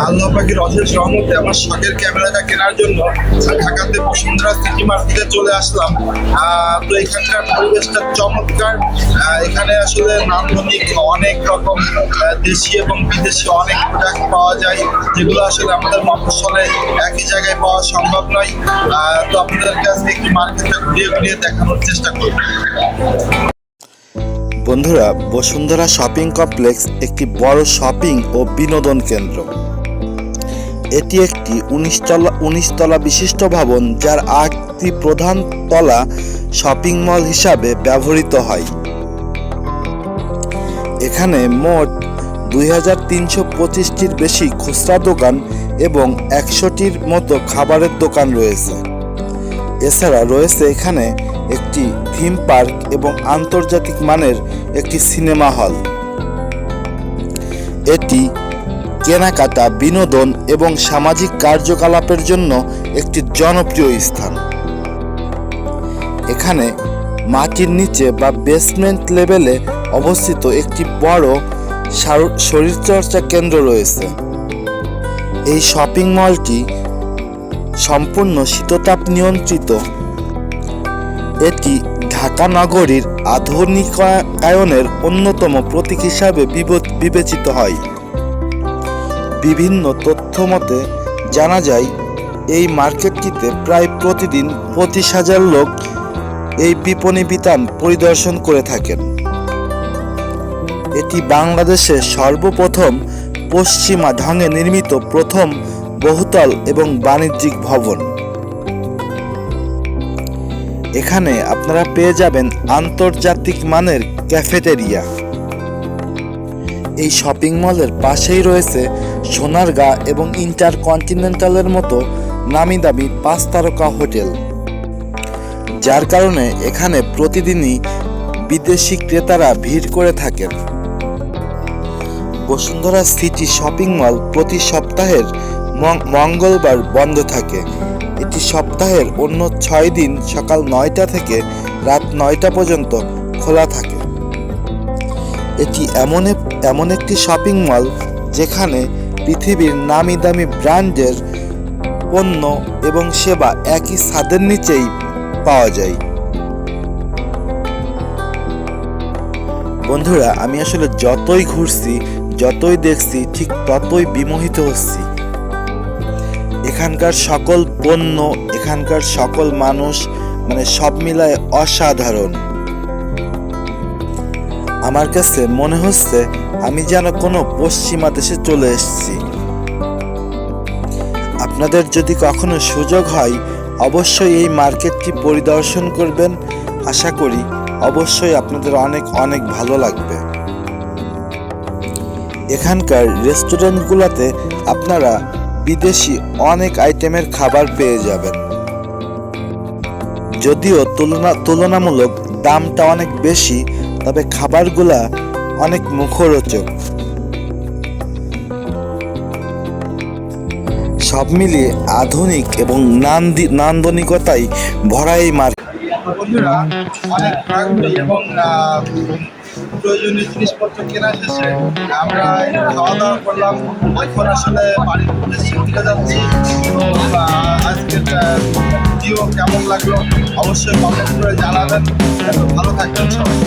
আল্লাহ পাকের অশেষ রহমতে আমার শখের ক্যামেরাটা কেনার জন্য ঢাকাতে বসুন্ধরা সিটি মার্কেটে চলে আসলাম। তো এখানকার পরিবেশটা চমৎকার। এখানে আসলে নান্দনিক অনেক রকম দেশি এবং বিদেশি অনেক প্রোডাক্ট পাওয়া যায়, যেগুলো আসলে আমাদের মফস্বলে একই জায়গায় পাওয়া সম্ভব নয়। তো আপনাদের কাছে একটু মার্কেটটা ঘুরিয়ে ঘুরিয়ে দেখানোর চেষ্টা করব। বন্ধুরা, বসুন্ধরা শপিং কমপ্লেক্স একটি বড় শপিং ও বিনোদন কেন্দ্র। এটি একটি 19 তলা বিশিষ্ট ভবন, যার 8টি প্রধান তলা শপিং মল হিসাবে ব্যবহৃত হয়। এখানে মোট 2325টির বেশি খুচরা দোকান এবং 100টির মতো খাবারের দোকান রয়েছে। এছাড়া রয়েছে এখানে একটি থিম পার্ক এবং আন্তর্জাতিক মানের একটি সিনেমা হল। এটি কেনাকাটা, বিনোদন এবং সামাজিক কার্যকলাপের জন্য একটি জনপ্রিয় স্থান। এখানে মাটির নিচে বা বেসমেন্ট লেভেলে অবস্থিত একটি বড় শরীরচর্চা কেন্দ্র রয়েছে। এই শপিং মলটি সম্পূর্ণ শীততাপ নিয়ন্ত্রিত। এটি ঢাকা নগরীর আধুনিকায়নের অন্যতম প্রতীক হিসাবে বিবেচিত হয়। বিভিন্ন তথ্য মতে জানা যায়, এই মার্কেটটিতে প্রায় প্রতিদিন 25,000 লোক এই বিপণী বিতান পরিদর্শন করে থাকেন। এটি বাংলাদেশের সর্বপ্রথম পশ্চিমা ঢঙে নির্মিত প্রথম বহুতল এবং বাণিজ্যিক ভবন। এখানে আপনারা পেয়ে যাবেন আন্তর্জাতিক মানের ক্যাফেটেরিয়া। এই শপিং মলের পাশেই রয়েছে সোনারগাঁ এবং ইন্টারকন্টিনেন্টালের মতো নামি দামি 5 তারকা হোটেল, যার কারণে এখানে প্রতিদিনই বিদেশি ক্রেতারা ভিড় করে থাকেন। বসুন্ধরা সিটি শপিং মল প্রতি সপ্তাহের মঙ্গলবার বন্ধ থাকে। এটি সপ্তাহের অন্য 6 দিন সকাল 9টা থেকে রাত 9টা পর্যন্ত খোলা থাকে। এটি এমন একটি শপিং মল যেখানে পৃথিবীর নামি দামি ব্র্যান্ডের পণ্য এবং সেবা একই ছাদের নিচেই পাওয়া যায়। বন্ধুরা, আমি আসলে যতই ঘুরছি, যতই দেখছি, ঠিক ততই বিমোহিত হচ্ছি। এখানকার সকল পণ্য, এখানকার সকল মানুষ, মানে সব মিলায় অসাধারণ। আমার কাছে মনে হচ্ছে আমি যেন কোনো পশ্চিমা দেশে চলে এসেছি। আপনাদের যদি কখনো সুযোগ হয়, অবশ্যই এই মার্কেটটি পরিদর্শন করবেন। আশা করি অবশ্যই আপনাদের অনেক অনেক ভালো লাগবে। এখানকার রেস্টুরেন্টগুলোতে আপনারা বিদেশি অনেক আইটেমের খাবার পেয়ে যাবেন। যদিও তুলনামূলক দামটা অনেক বেশি, তবে খাবারগুলা অনেক মুখরোচক। সব মিলিয়ে আধুনিক এবং নান্দনিকতায় ভরা এই মার্কেট। বন্ধুরা, অনেক ঘোরাঘুরি এবং প্রয়োজনীয় জিনিসপত্র কেনা শেষে আমরা খাওয়া দাওয়া করলাম। এখন আসলে বাড়ির উদ্দেশ্যে ফিরে যাচ্ছি। তো আজকের ভিডিও কেমন লাগলো অবশ্যই কমেন্ট করে জানাবেন। ভালো থাকবেন সবাই।